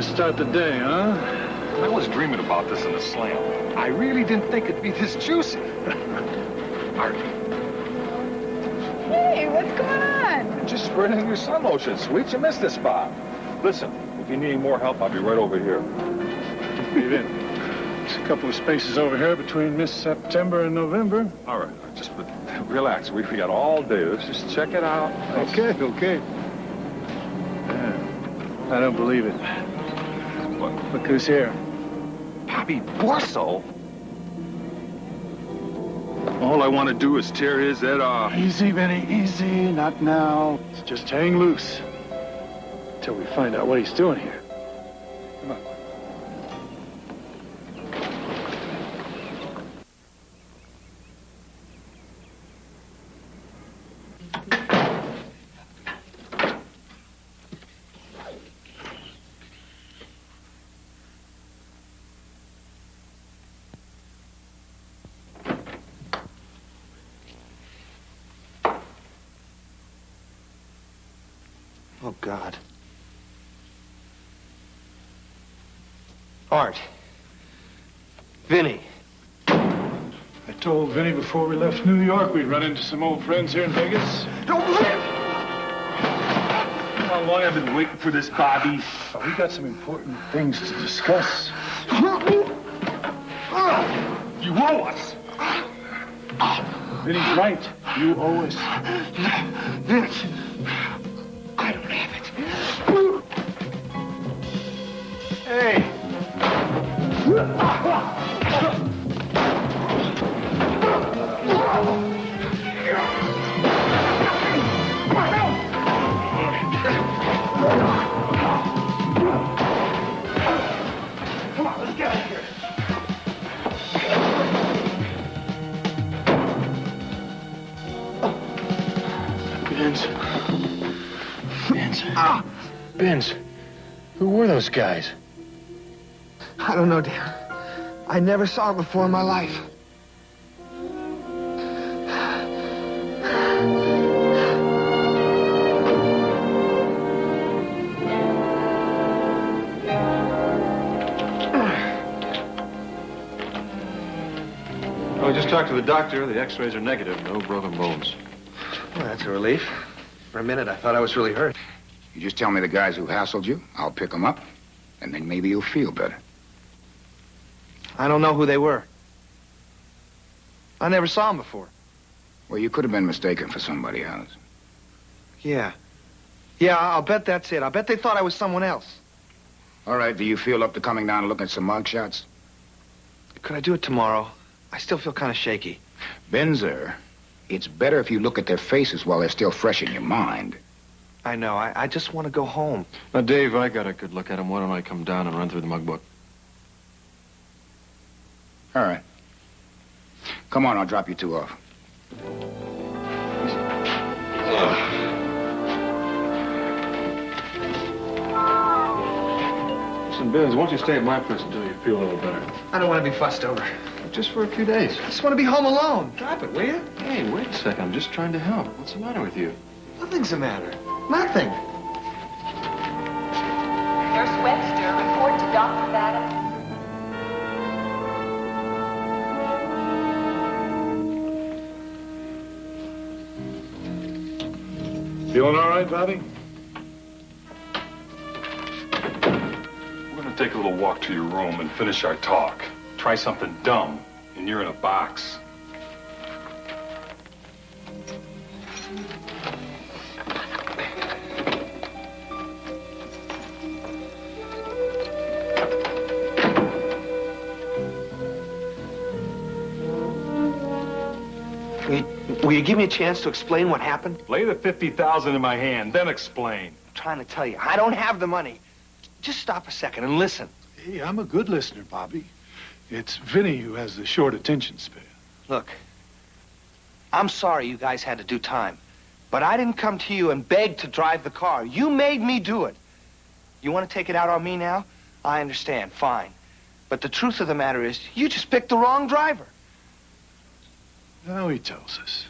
Start the day, huh? I was dreaming about this in the slam. I really didn't think it'd be this juicy. Art. Hey, what's going on? Just spreading your sun lotion, sweet. You missed this spot. Listen, if you need any more help, I'll be right over here. Leave in. There's a couple of spaces over here between Miss September and November. All right, just relax. We got all day. Let's just check it out. Okay. Yeah, I don't believe it. What? Look who's here. Bobby Borso? All I want to do is tear his head off. Easy, Vinny, easy. Not now. Let's just hang loose until we find out what he's doing here. Come on. Oh, God. Art. Vinny. I told Vinny before we left New York we'd run into some old friends here in Vegas. Don't live! How long I've been waiting for this, Bobby? Oh, we got some important things to discuss. You owe us. Vinny's right. You owe us. Vince. I don't have it. Hey! Come on, let's get out of here. Benz, who were those guys? I don't know, Dan. I never saw it before in my life. I just talked to the doctor. The x-rays are negative. No broken bones. Well, that's a relief. For a minute, I thought I was really hurt. You just tell me the guys who hassled you. I'll pick them up, and then maybe you'll feel better. I don't know who they were. I never saw them before. Well, you could have been mistaken for somebody else. Yeah. Yeah, I'll bet that's it. I'll bet they thought I was someone else. All right, do you feel up to coming down and looking at some mug shots? Could I do it tomorrow? I still feel kind of shaky. Benzer, it's better if you look at their faces while they're still fresh in your mind. I know. I just want to go home. Now, Dave, I got a good look at him. Why don't I come down and run through the mug book? All right. Come on, I'll drop you two off. Listen, Benz, why don't you stay at my place until you feel a little better? I don't want to be fussed over. Just for a few days. I just want to be home alone. Drop it, will you? Hey, wait a second. I'm just trying to help. What's the matter with you? Nothing's the matter. Nothing. Nurse Webster, report to Dr. Vega. Feeling all right, Bobby? We're going to take a little walk to your room and finish our talk. Try something dumb, and you're in a box. Will you give me a chance to explain what happened? Lay the $50,000 in my hand, then explain. I'm trying to tell you. I don't have the money. Just stop a second and listen. Hey, I'm a good listener, Bobby. It's Vinny who has the short attention span. Look, I'm sorry you guys had to do time, but I didn't come to you and beg to drive the car. You made me do it. You want to take it out on me now? I understand, fine. But the truth of the matter is, you just picked the wrong driver. Now he tells us.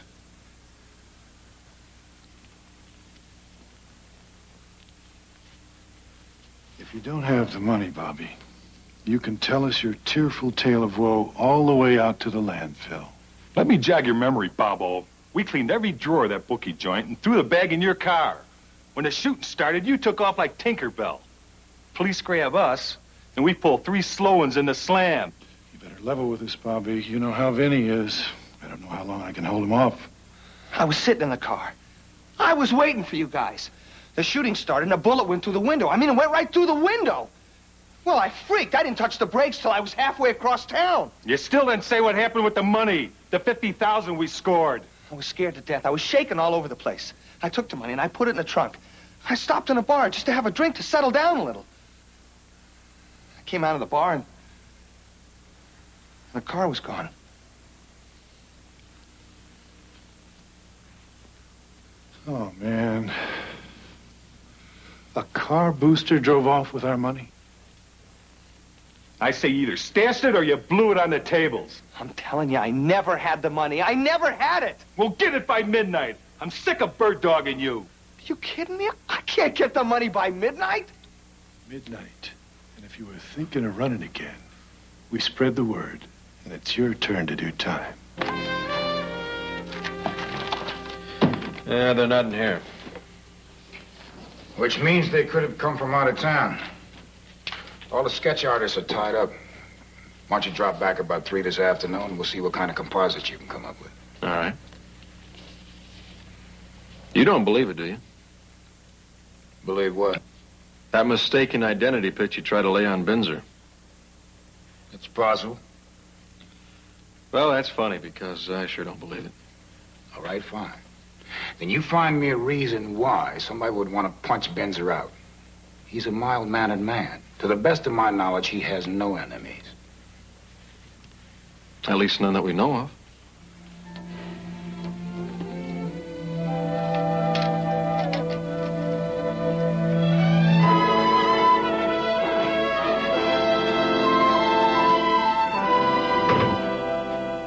If you don't have the money, Bobby, you can tell us your tearful tale of woe all the way out to the landfill. Let me jog your memory, Bobo. We cleaned every drawer of that bookie joint and threw the bag in your car. When the shooting started, you took off like Tinkerbell. Police grab us, and we pull 3 slow ones in the slam. You better level with us, Bobby. You know how Vinny is. I don't know how long I can hold him off. I was sitting in the car. I was waiting for you guys. The shooting started and a bullet went through the window. I mean, it went right through the window. Well, I freaked. I didn't touch the brakes till I was halfway across town. You still didn't say what happened with the money, the $50,000 we scored. I was scared to death. I was shaking all over the place. I took the money and I put it in the trunk. I stopped in a bar just to have a drink to settle down a little. I came out of the bar and the car was gone. Oh, man. A car booster drove off with our money? I say you either stashed it or you blew it on the tables. I'm telling you, I never had the money. I never had it. We'll get it by midnight. I'm sick of bird dogging you. Are you kidding me? I can't get the money by midnight. Midnight. And if you were thinking of running again, we spread the word, and it's your turn to do time. Yeah, they're not in here. Which means they could have come from out of town. All the sketch artists are tied up. Why don't you drop back about 3 this afternoon, and we'll see what kind of composites you can come up with. All right. You don't believe it, do you? Believe what? That mistaken identity pitch you try to lay on Binzer. It's possible. Well, that's funny, because I sure don't believe it. All right, fine. Then you find me a reason why somebody would want to punch Benzer out. He's a mild-mannered man. To the best of my knowledge, he has no enemies. At least none that we know of.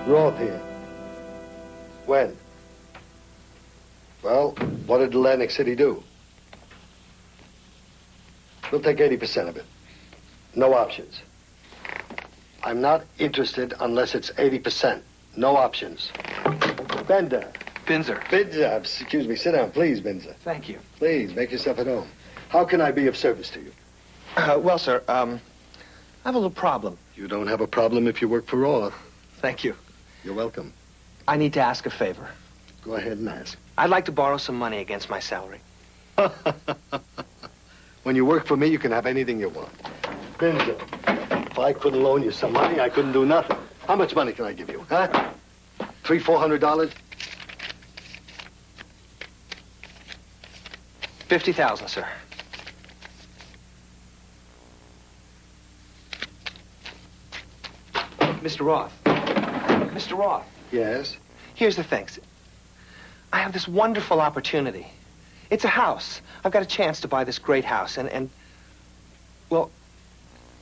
Roth here. When? Well, what did Atlantic City do? We'll take 80% of it. No options. I'm not interested unless it's 80%. No options. Bender. Binzer. Binzer. Excuse me. Sit down, please, Binzer. Thank you. Please, make yourself at home. How can I be of service to you? Well, sir, I have a little problem. You don't have a problem if you work for Roth. Thank you. You're welcome. I need to ask a favor. Go ahead and ask. I'd like to borrow some money against my salary. When you work for me, you can have anything you want. Benzo, if I couldn't loan you some money, I couldn't do nothing. How much money can I give you, huh? $300-400? 50,000, sir. Mr. Roth. Mr. Roth. Yes? Here's the thing. I have this wonderful opportunity. It's a house. I've got a chance to buy this great house, and well,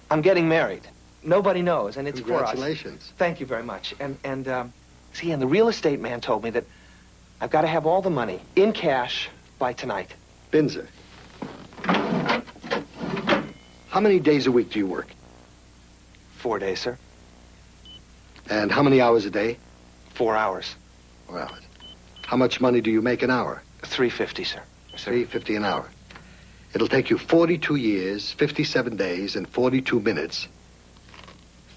I'm getting married. Nobody knows, and it's for us. Congratulations. Thank you very much. And the real estate man told me that I've got to have all the money in cash by tonight. Binzer, how many days a week do you work? 4 days, sir. And how many hours a day? 4 hours. 4 hours. How much money do you make an hour? $3.50, sir. $3.50 an hour. It'll take you 42 years, 57 days, and 42 minutes.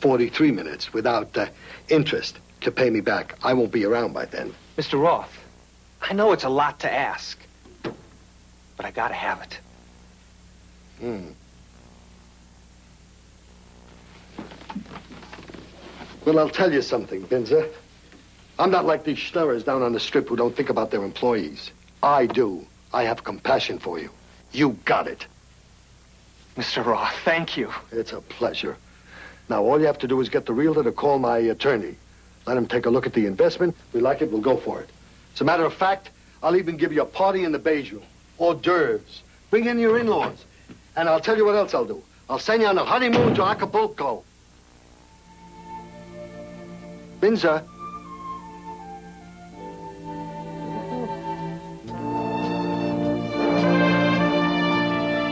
43 minutes without interest to pay me back. I won't be around by then. Mr. Roth, I know it's a lot to ask, but I gotta have it. Well, I'll tell you something, Binzer. I'm not like these schnorrers down on the strip who don't think about their employees. I do. I have compassion for you. You got it. Mr. Roth, thank you. It's a pleasure. Now, all you have to do is get the realtor to call my attorney. Let him take a look at the investment. If we like it, we'll go for it. As a matter of fact, I'll even give you a party in the beige room. Hors d'oeuvres. Bring in your in-laws. And I'll tell you what else I'll do. I'll send you on a honeymoon to Acapulco. Binzer.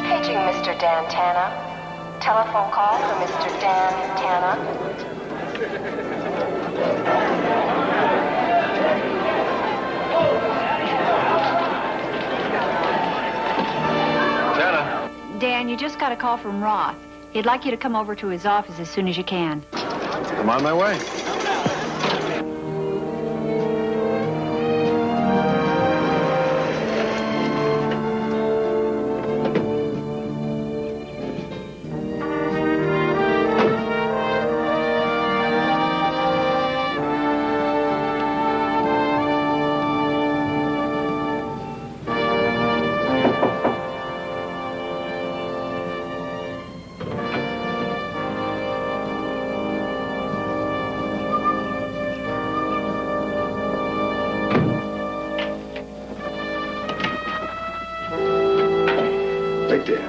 Paging Mr. Dan Tanna. Telephone call for Mr. Dan Tanna. Dan, you just got a call from Roth. He'd like you to come over to his office as soon as you can. I'm on my way. Right there.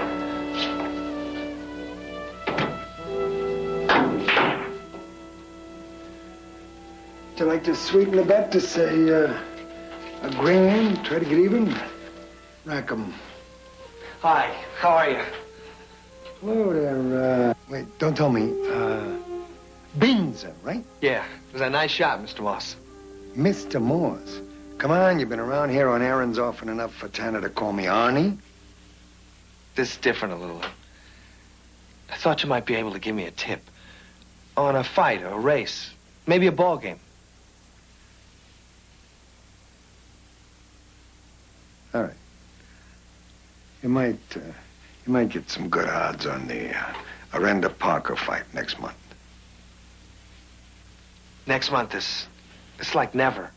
Would you like to sweeten the bet to say, agreeing, try to get even? Rack 'em. Hi, how are you? Hello there, wait, don't tell me, Binzer, right? Yeah, it was a nice shot, Mr. Moss. Mr. Morse. Come on, you've been around here on errands often enough for Tanner to call me Arnie. This is different a little. I thought you might be able to give me a tip. On a fight or a race. Maybe a ball game. All right. You might get some good odds on the Arenda Parker fight next month. Next month is... it's like never.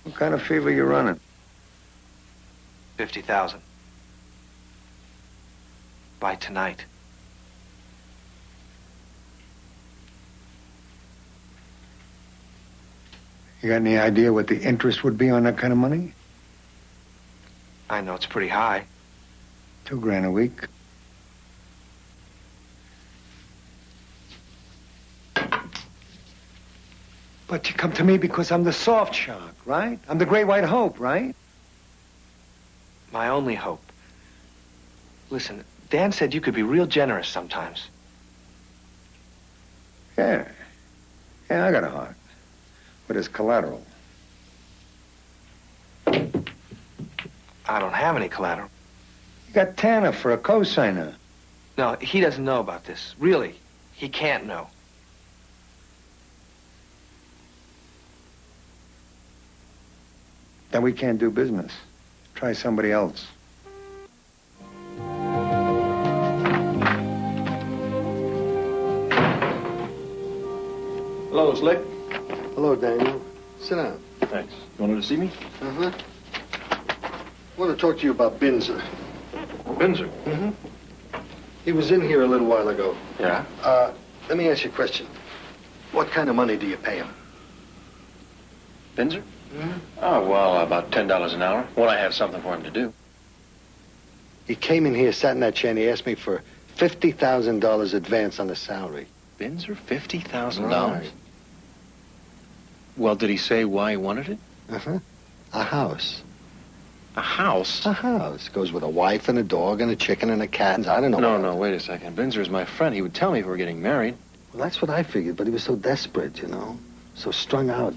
What kind of fever you running? 50,000. By tonight. You got any idea what the interest would be on that kind of money? I know it's pretty high. $2,000 a week. But you come to me because I'm the soft shark, right? I'm the great white hope, right? My only hope. Listen, Dan said you could be real generous sometimes. Yeah. Yeah, I got a heart. But it's collateral. I don't have any collateral. You got Tanner for a cosigner. No, he doesn't know about this. Really. He can't know. Then we can't do business. Try somebody else. Hello, Slick. Hello, Daniel. Sit down. Thanks. You wanted to see me? Uh-huh. I want to talk to you about Binzer. Binzer. Mm-hmm. He was in here a little while ago. Yeah? Let me ask you a question. What kind of money do you pay him? Binzer? Oh, well, about $10 an hour when I have something for him to do. He came in here, sat in that chair, and he asked me for $50,000 advance on the salary. Binzer? $50,000? Right. Well, did he say why he wanted it? Uh-huh. A house. A house? A house. Goes with a wife and a dog and a chicken and a cat. And I don't know. No, wait a second. Binzer's my friend. He would tell me if we were getting married. Well, that's what I figured, but he was so desperate, you know. So strung out.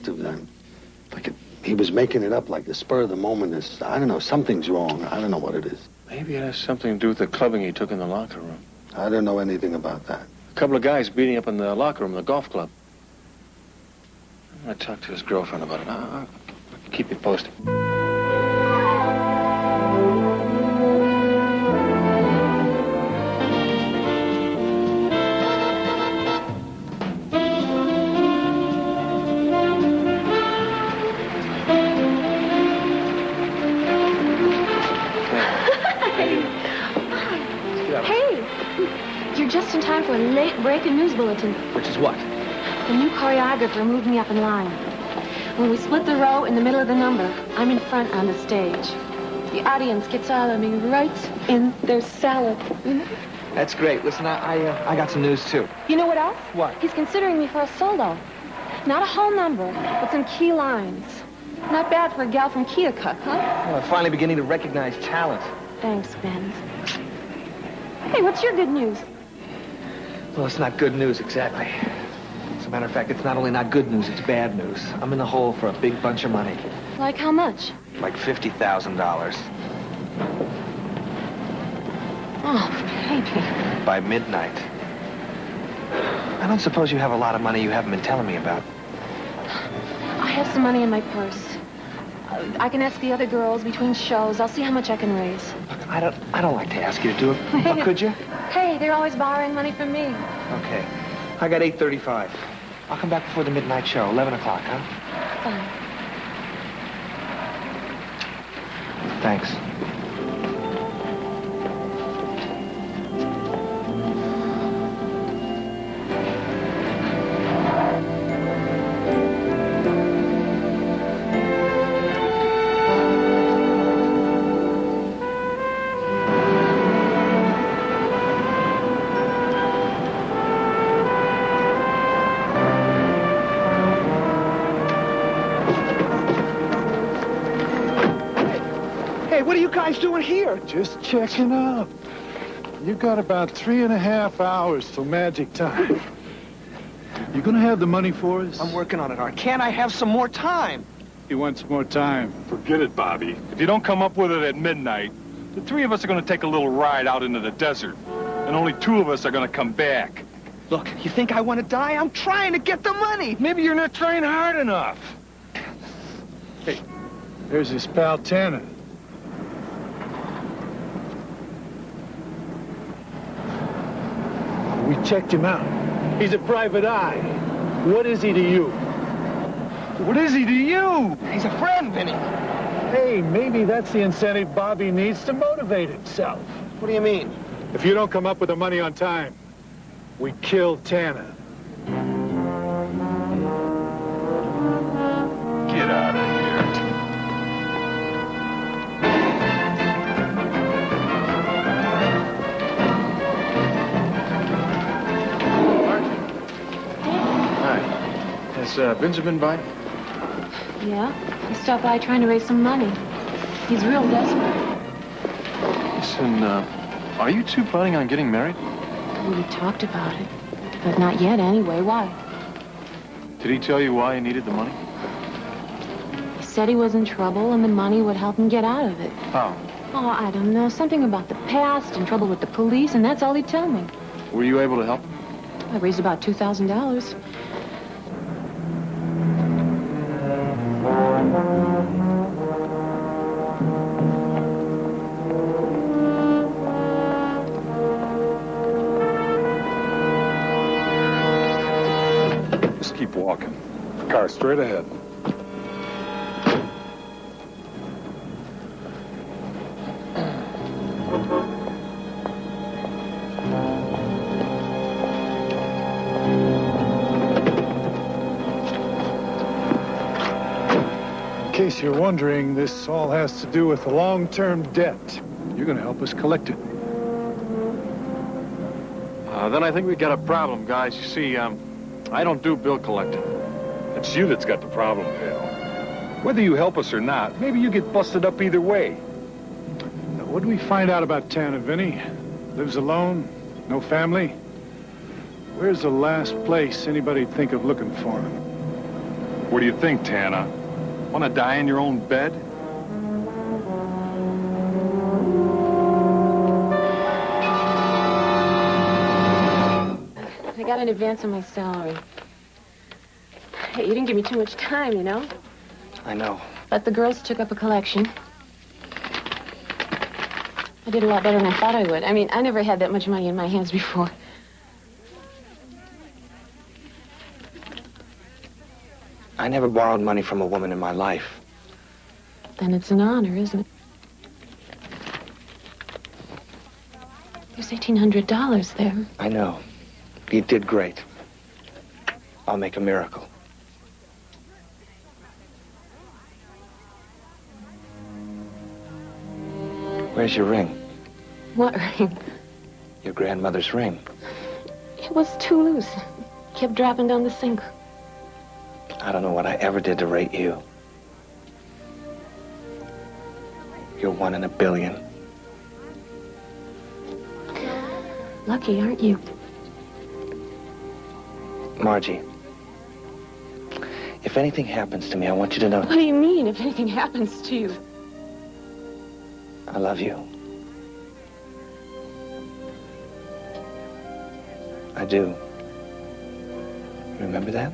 He was making it up like the spur of the moment is, I don't know, something's wrong. I don't know what it is. Maybe it has something to do with the clubbing he took in the locker room. I don't know anything about that. A couple of guys beating up in the locker room in the golf club. I'm going to talk to his girlfriend about it. I'll keep you posted. You're just in time for a late breaking news bulletin. Which is what? The new choreographer moved me up in line. When we split the row in the middle of the number, I'm in front on the stage. The audience gets all of me right in their salad. That's great. Listen, I got some news, too. You know what else? What? He's considering me for a solo. Not a whole number, but some key lines. Not bad for a gal from Keokuk, huh? Well, I'm finally beginning to recognize talent. Thanks, Ben. Hey, what's your good news? Well, it's not good news, exactly. As a matter of fact, it's not only not good news, it's bad news. I'm in the hole for a big bunch of money. Like how much? Like $50,000. Oh, baby. By midnight. I don't suppose you have a lot of money you haven't been telling me about. I have some money in my purse. I can ask the other girls between shows. I'll see how much I can raise. Look, I don't like to ask you to do it. But could you? Hey, they're always borrowing money from me. Okay. I got $8.35. I'll come back before the midnight show, 11 o'clock, huh? Fine. Thanks. What are you guys doing here? Just checking up. You got about 3.5 hours till magic time. You gonna have the money for us? I'm working on it, Art. Can't I have some more time? He wants more time. Forget it, Bobby. If you don't come up with it at midnight, the three of us are going to take a little ride out into the desert. And only 2 of us are going to come back. Look, you think I want to die? I'm trying to get the money. Maybe you're not trying hard enough. Hey, there's his pal Tanner. We checked him out. He's a private eye. What is he to you? What is he to you? He's a friend, Vinny. Hey, maybe that's the incentive Bobby needs to motivate himself. What do you mean? If you don't come up with the money on time, we kill Tanner. Get out of here. Has Binzer been by? Yeah? He stopped by trying to raise some money. He's real desperate. Listen, are you two planning on getting married? We talked about it. But not yet anyway. Why? Did he tell you why he needed the money? He said he was in trouble and the money would help him get out of it. How? Oh, I don't know. Something about the past and trouble with the police, and that's all he'd tell me. Were you able to help? I raised about $2,000. Just keep walking. Car straight ahead. In case you're wondering, this all has to do with a long-term debt. You're going to help us collect it. Then I think we got a problem, guys. You see, I don't do bill collecting. It's you that's got the problem, pal. Whether you help us or not, maybe you get busted up either way. Now, what do we find out about Tana, Vinny? Lives alone? No family? Where's the last place anybody'd think of looking for him? What do you think, Tana? Want to die in your own bed? I got an advance on my salary. Hey, you didn't give me too much time, you know? I know. But the girls took up a collection. I did a lot better than I thought I would. I mean, I never had that much money in my hands before. I never borrowed money from a woman in my life. Then it's an honor, isn't it? There's $1,800 there. I know. You did great. I'll make a miracle. Where's your ring? What ring? Your grandmother's ring. It was too loose. Kept dropping down the sink. I don't know what I ever did to rate you. You're 1 in a billion. Lucky, aren't you? Margie, if anything happens to me, I want you to know What do you mean, if anything happens to you? I love you. I do. Remember that?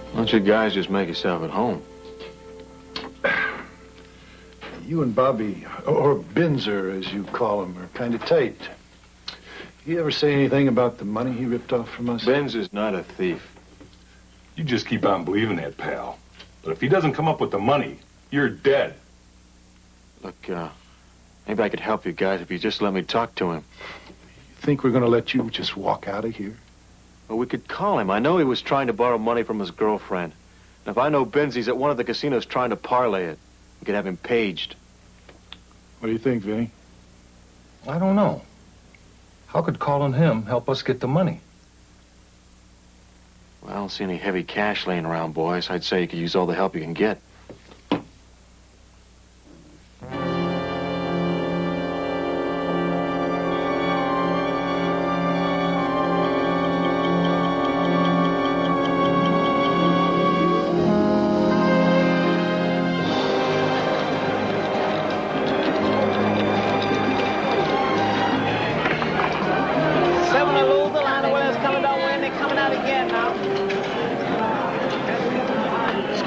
Why don't you guys just make yourself at home? You and Bobby, or Binzer, as you call him, are kind of tight. You ever say anything about the money he ripped off from us? Benz is not a thief. You just keep on believing that, pal. But if he doesn't come up with the money, you're dead. Look, maybe I could help you guys if you just let me talk to him. Think we're going to let you just walk out of here? Well, we could call him. I know he was trying to borrow money from his girlfriend. And if I know Benzi's at one of the casinos trying to parlay it, we could have him paged. What do you think, Vinny? I don't know. How could calling him help us get the money? Well, I don't see any heavy cash laying around, boys. I'd say you could use all the help you can get.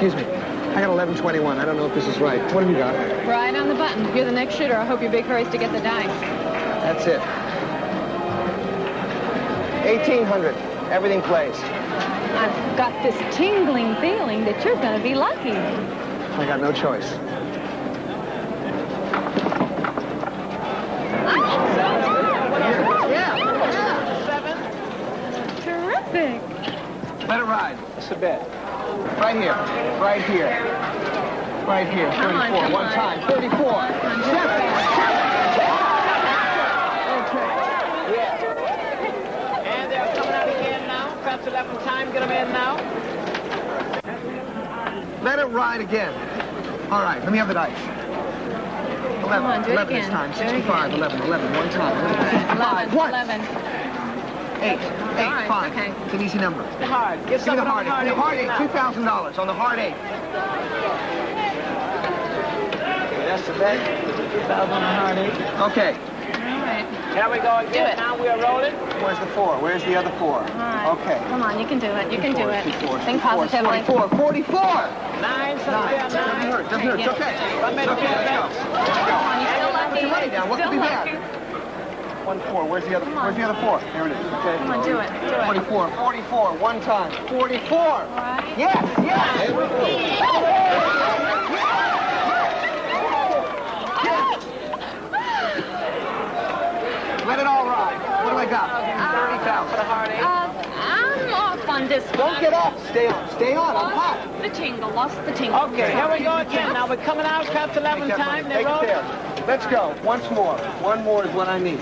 Excuse me. I got 1121. I don't know if this is right. What have you got? Right on the button. If you're the next shooter, I hope your big hurry's to get the dice. That's it. 1800. Everything plays. I've got this tingling feeling that you're going to be lucky. I got no choice. Terrific. Let it ride. That's the bet. Right here. Right here. Right here. 34. One time. 34. 7. And they're coming out again now. Perhaps 11 time. Get them in now. Let it ride again. All right, let me have the dice. 11. Come on, do it 11 again. this time. Do it 65. 11. 11. One time. 11, 5. 11. 8. 8. right, 5. okay. It's an easy number. The hard. Get Give me something the on hard 8. The hard 8. now. $2,000 on the hard 8. That's the bet. 2,000 on the hard 8. Okay. All right. Here we go again. Do it. Now we are rolling. Where's the 4? Where's the other 4? All right. Okay. Come on, you can do it. You can do it. 2 4s, Think 2 4s, positively. 44. 44. 9, Doesn't hurt. Doesn't hurt. It's okay. One minute, It's okay. Let's go. Let's Come go. on, you're still lucky. Put your money down. What could be Still bad? lucky. 1 4. Where's the other? Come on. Where's the other 4? There it is. Okay. Come on, do it. Do it. 44. 44. One time. 44. All right. Yes. Yes. Let it all ride. What do I got? 30,000. I'm off on this one. Don't get off. Stay on. Stay on. I'm hot. Lost the tingle. Lost the tingle. Okay, here we go again. Now we're coming out. Perhaps 11 Take that time. money. They Take it roll. there. Let's go. Once more. One more is what I need.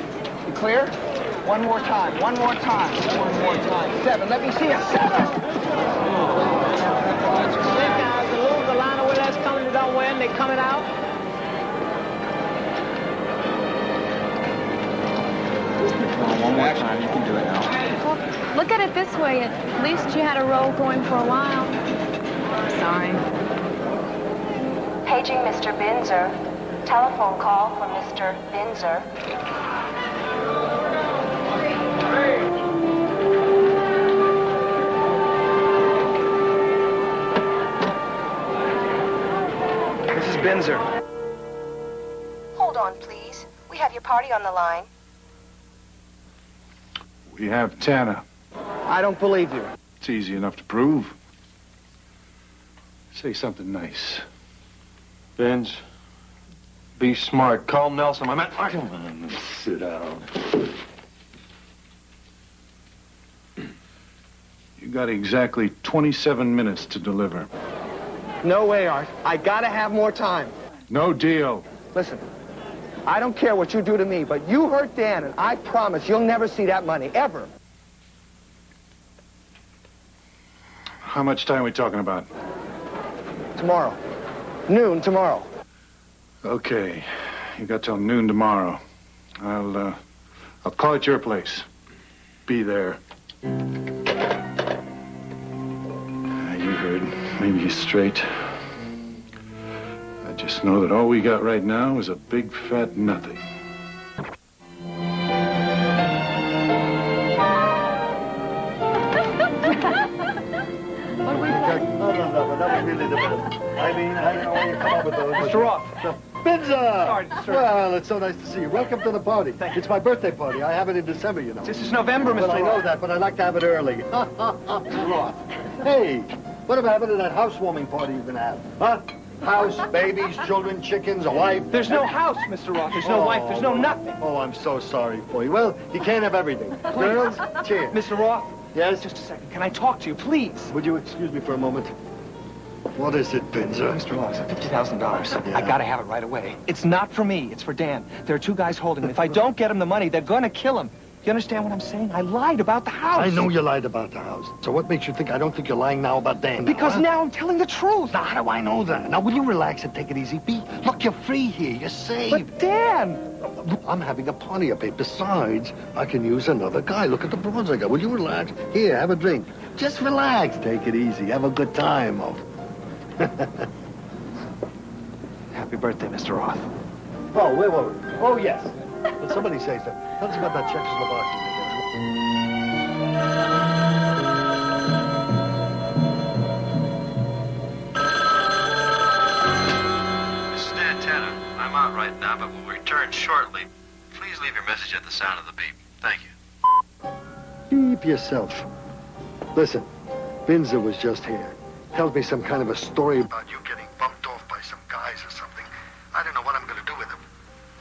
You clear? One more time. One more time. One more time. 7. Let me see it. 7. The move, the line of where that's coming, they don't win. They coming out. One more time. You can do it now. Well, look at it this way. At least you had a roll going for a while. Sorry. Paging Mr. Binzer. Telephone call from Mr. Binzer. This is Binzer. Hold on, please. We have your party on the line. We have Tana. I don't believe you. It's easy enough to prove. Say something nice. Benz, be smart. Call Nelson. I'm at... Sit down. You got exactly 27 minutes to deliver. No way, Art. I gotta have more time. No deal. Listen, I don't care what you do to me, but you hurt Dan, and I promise you'll never see that money, ever. How much time are we talking about? Tomorrow. Noon tomorrow. Okay. You got till noon tomorrow. I'll call at your place. Be there. You heard. Maybe he's straight. I just know that all we got right now is a big fat nothing. What do we say? No, that was really the best. I mean, I don't know where you come up with those. Mr. Roth. Binza! Sorry, sir. Well, it's so nice to see you. Welcome to the party. It's my birthday party. I have it in December, you know. This is November, Mr. Well, I know Roth. that, but I like to have it early. Mr. Roth. Hey, what about having that housewarming party you're gonna have? Huh? House, babies, children, chickens, a wife. There's no house, Mr. Roth. There's no wife. There's no nothing. Oh, I'm so sorry for you. Well, you can't have everything. Girls, cheers. Mr. Roth, Yes? just a second. Can I talk to you, please? Would you excuse me for a moment? What is it, Binzer? Mr. Roth, $50,000. Yeah. I gotta have it right away. It's not for me. It's for Dan. There are 2 guys holding him. If I don't get him the money, they're gonna kill him. You understand what I'm saying? I lied about the house. I know you lied about the house. So what makes you think I don't think you're lying now about Dan? Because huh? now I'm telling the truth. Now, how do I know that? Now, will you relax and take it easy, B? Look, you're free here. You're safe. But Dan! I'm having a party up here. Besides, I can use another guy. Look at the bronze I got. Will you relax? Here, have a drink. Just relax. Take it easy. Have a good time. Oh. Happy birthday, Mr. Roth. Oh, where were we? Oh, yes. Did somebody say so? Tell us about that Czechoslovakian thing. This is Dan Tanner. I'm out right now, but will return shortly. Please leave your message at the sound of the beep. Thank you. Beep yourself. Listen, Binzer was just here. Tells me some kind of a story about you getting bumped off by some guys or something. I don't know what I'm going to do with him.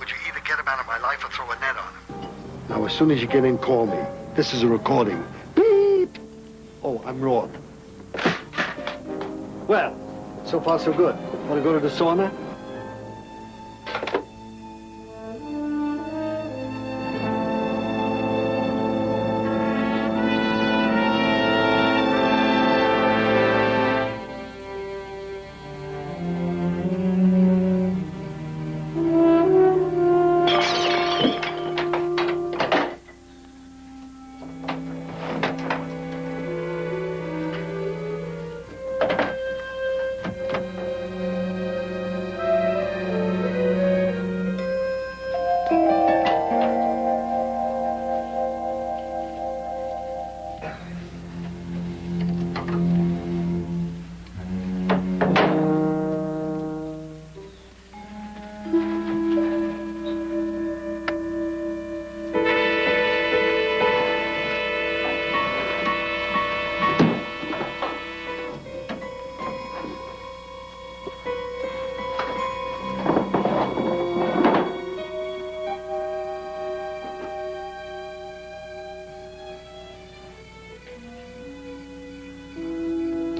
Would you either get him out of my life or throw a net on him? Now, as soon as you get in, call me. This is a recording. Beep! Oh, I'm Roth. Well, so far so good. Want to go to the sauna?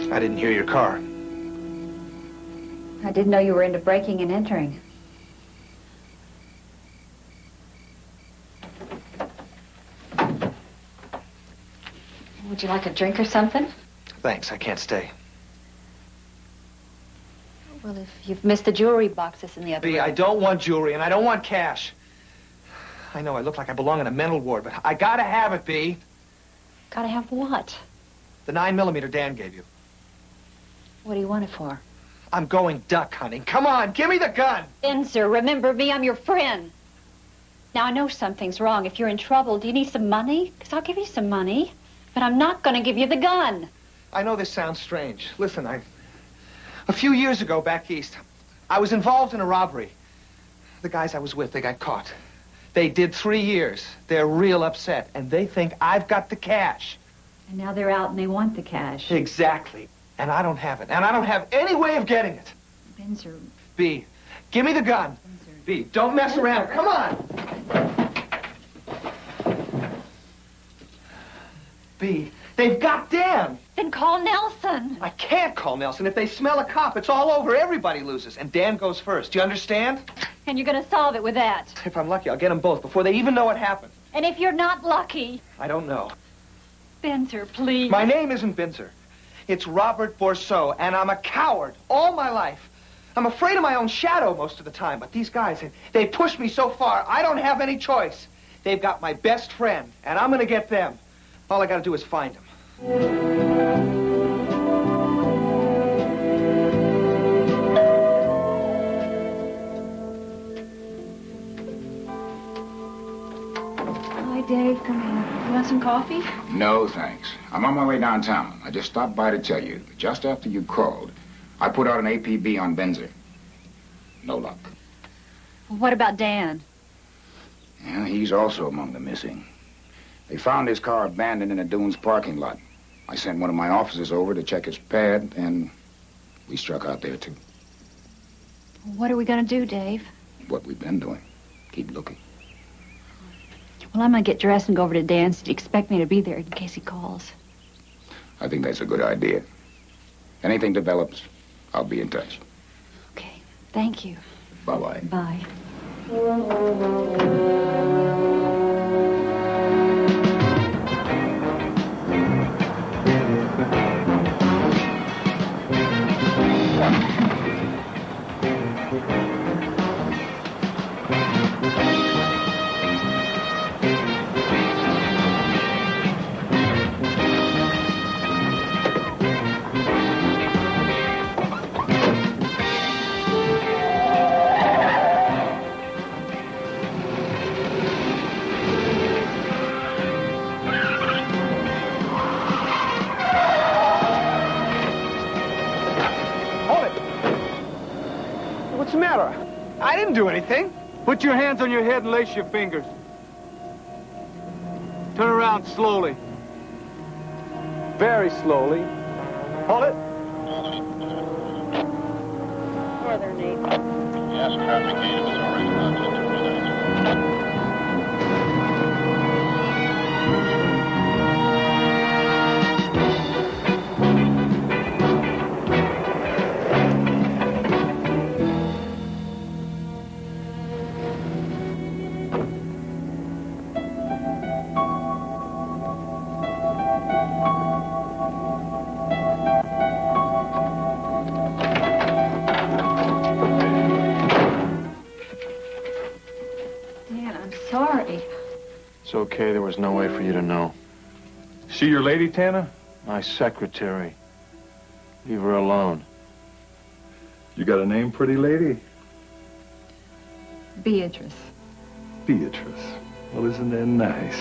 I didn't hear your car. I didn't know you were into breaking and entering. Would you like a drink or something? Thanks, I can't stay. Well, if you've missed the jewelry boxes in the other B, room. I don't want jewelry and I don't want cash. I know I look like I belong in a mental ward, but I gotta have it, B. Gotta have what? The 9mm Dan gave you. What do you want it for? I'm going duck hunting. Come on, give me the gun. Spencer, remember me, I'm your friend. Now, I know something's wrong. If you're in trouble, do you need some money? Because I'll give you some money. But I'm not going to give you the gun. I know this sounds strange. Listen, a few years ago back east, I was involved in a robbery. The guys I was with, they got caught. They did 3 years. They're real upset, and they think I've got the cash. And now they're out and they want the cash. Exactly. And I don't have it. And I don't have any way of getting it. Spencer. B, give me the gun. Spencer. B, don't mess around. Come on. B, they've got Dan. Then call Nelson. I can't call Nelson. If they smell a cop, it's all over. Everybody loses. And Dan goes first. Do you understand? And you're going to solve it with that. If I'm lucky, I'll get them both before they even know what happened. And if you're not lucky... I don't know. Spencer, please. My name isn't Binzer. It's Robert Bourseau, and I'm a coward all my life. I'm afraid of my own shadow most of the time, but these guys, they push me so far, I don't have any choice. They've got my best friend, and I'm going to get them. All I got to do is find him. Hi, Dave. Come in. You want some coffee? No, thanks. I'm on my way downtown. I just stopped by to tell you that just after you called, I put out an APB on Benzer. No luck. Well, what about Dan? Yeah, he's also among the missing. They found his car abandoned in a Dunes parking lot. I sent one of my officers over to check his pad, and we struck out there, too. What are we going to do, Dave? What we've been doing. Keep looking. Well, I'm going to get dressed and go over to Dan's. Do you expect me to be there in case he calls? I think that's a good idea. Anything develops, I'll be in touch. Okay. Thank you. Bye-bye. Bye. What's the matter? I didn't do anything. Put your hands on your head and lace your fingers. Turn around slowly. Very slowly. Hold it. Northern Navy. Yes, traffic gate is already constituted. sorry. It's okay. There was no way for you to know. She your lady, Tana? My secretary. Leave her alone. You got a name, pretty lady? Beatrice. Beatrice. Well, isn't that nice?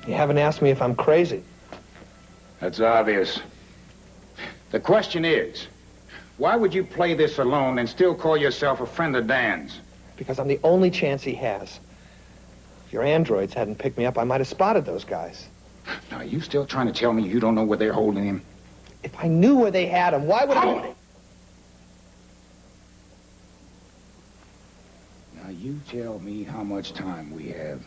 You haven't asked me if I'm crazy. That's obvious. The question is, why would you play this alone and still call yourself a friend of Dan's? Because I'm the only chance he has. If your androids hadn't picked me up, I might have spotted those guys. Now, are you still trying to tell me you don't know where they're holding him? If I knew where they had him, why would I... Now, you tell me how much time we have.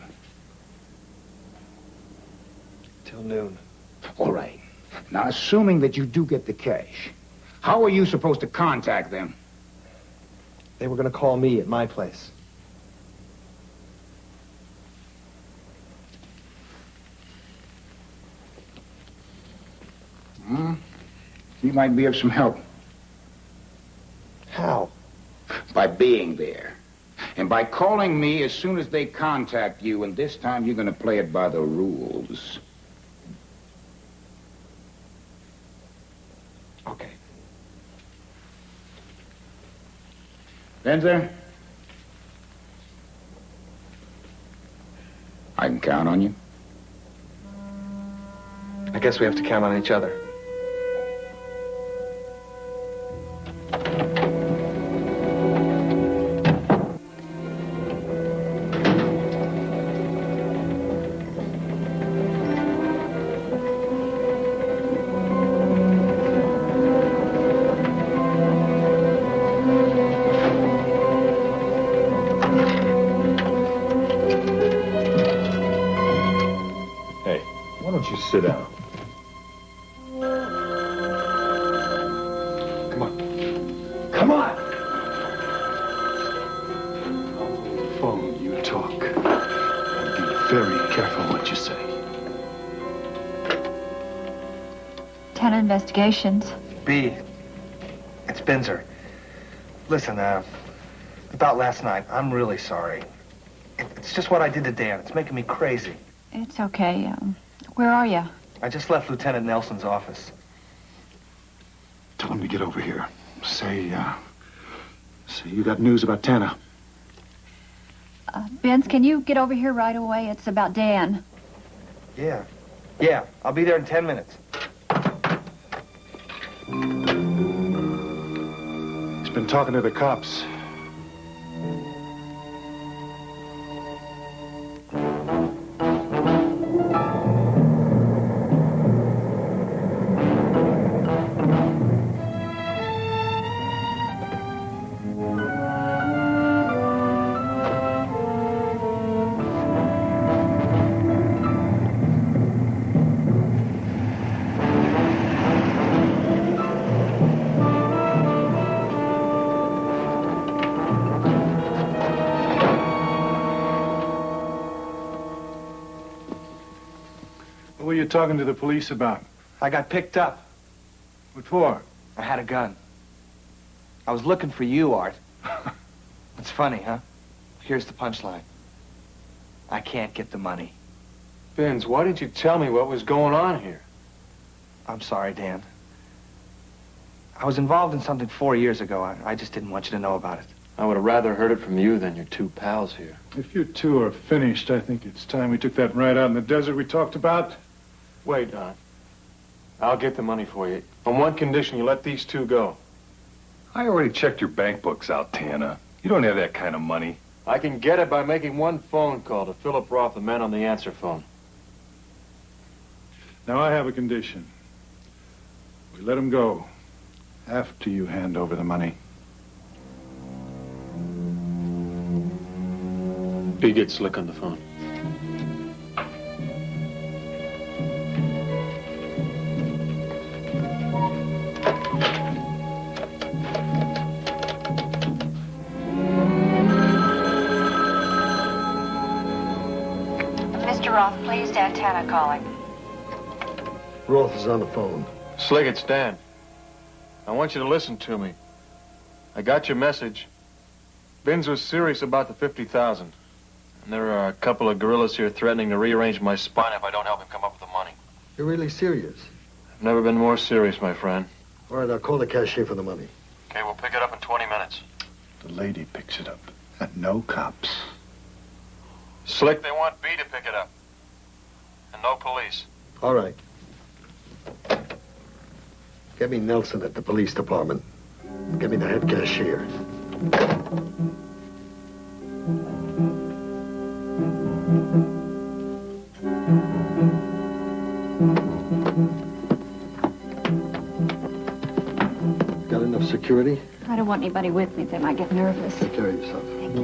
Till noon. All right. Now, assuming that you do get the cash, how are you supposed to contact them? They were going to call me at my place. You might be of some help. How? By being there. And by calling me as soon as they contact you, and this time you're going to play it by the rules. Okay. Benzer? I can count on you. I guess we have to count on each other. Why don't you sit down? Come on. Come on! On the phone, you talk. And be very careful what you say. 10 investigations. B, it's Binzer. Listen, about last night, I'm really sorry. It's just what I did to Dan. It's making me crazy. It's okay. Where are you? I just left Lieutenant Nelson's office. Tell him to get over here. Say you got news about Tana. Benz, can you get over here right away? It's about Dan. Yeah, I'll be there in 10 minutes. He's been talking to the cops. What were you talking to the police about? I got picked up. What for? I had a gun. I was looking for you, Art. It's funny, huh? Here's the punchline. I can't get the money. Benz, why didn't you tell me what was going on here? I'm sorry, Dan. I was involved in something 4 years ago. I just didn't want you to know about it. I would have rather heard it from you than your two pals here. If you two are finished, I think it's time we took that ride out in the desert we talked about. Wait, Don. I'll get the money for you. On one condition, you let these two go. I already checked your bank books out, Tana. You don't have that kind of money. I can get it by making one phone call to Philip Roth, the man on the answer phone. Now, I have a condition. We let him go after you hand over the money. B gets slick on the phone. Roth, please. Dan Tana calling. Roth is on the phone. Slick, it's Dan. I want you to listen to me. I got your message. Binns was serious about the 50,000. And there are a couple of guerrillas here threatening to rearrange my spine if I don't help him come up with the money. You're really serious? I've never been more serious, my friend. All right, I'll call the cashier for the money. Okay, we'll pick it up in 20 minutes. The lady picks it up. No cops. Slick, they want B to pick it up. And no police. All right. Get me Nelson at the police department. Get me the head cashier. Got enough security? I don't want anybody with me. They might get nervous. Take care of yourself. Thank you.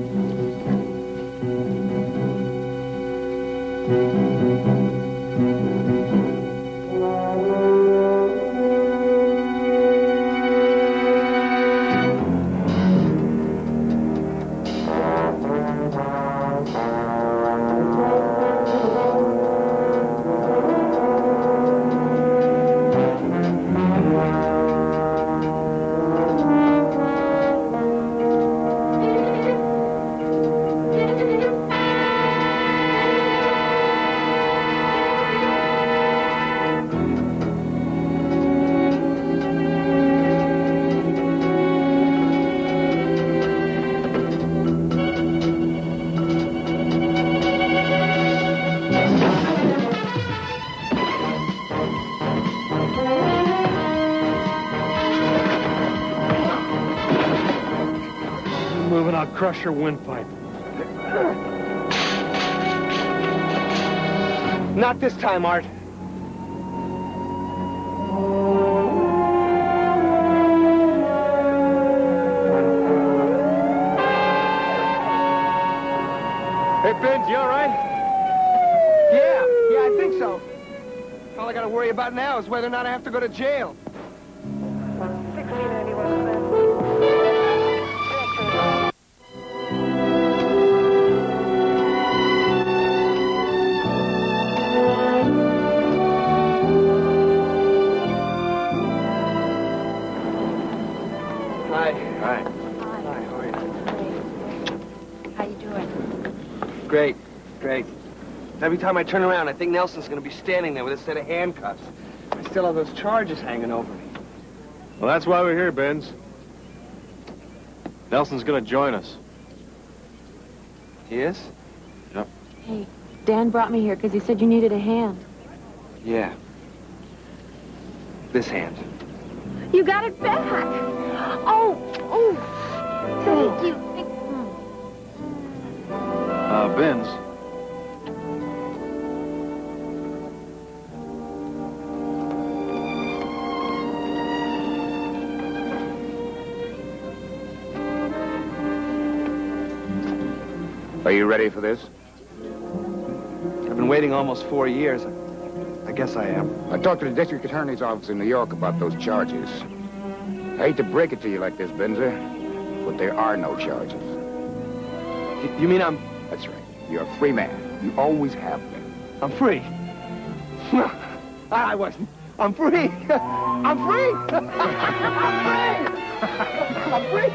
Moving, I'll crush your windpipe. Not this time, Art. Hey, Binns, you all right? Yeah, I think so. All I gotta worry about now is whether or not I have to go to jail. Hi. Hi. Hi, how are you? How you doing? Great. Every time I turn around, I think Nelson's gonna be standing there with a set of handcuffs. I still have those charges hanging over me. Well, that's why we're here, Binns. Nelson's gonna join us. He is? Yep. Hey, Dan brought me here because he said you needed a hand. Yeah. This hand. You got it back. Oh, thank you. Binns. Are you ready for this? I've been waiting almost 4 years. I guess I am. I talked to the district attorney's office in New York about those charges. I hate to break it to you like this, Benzer, but there are no charges. You mean I'm... That's right. You're a free man. You always have been. I'm free? I wasn't. I'm free. I'm free. I'm free. I'm free.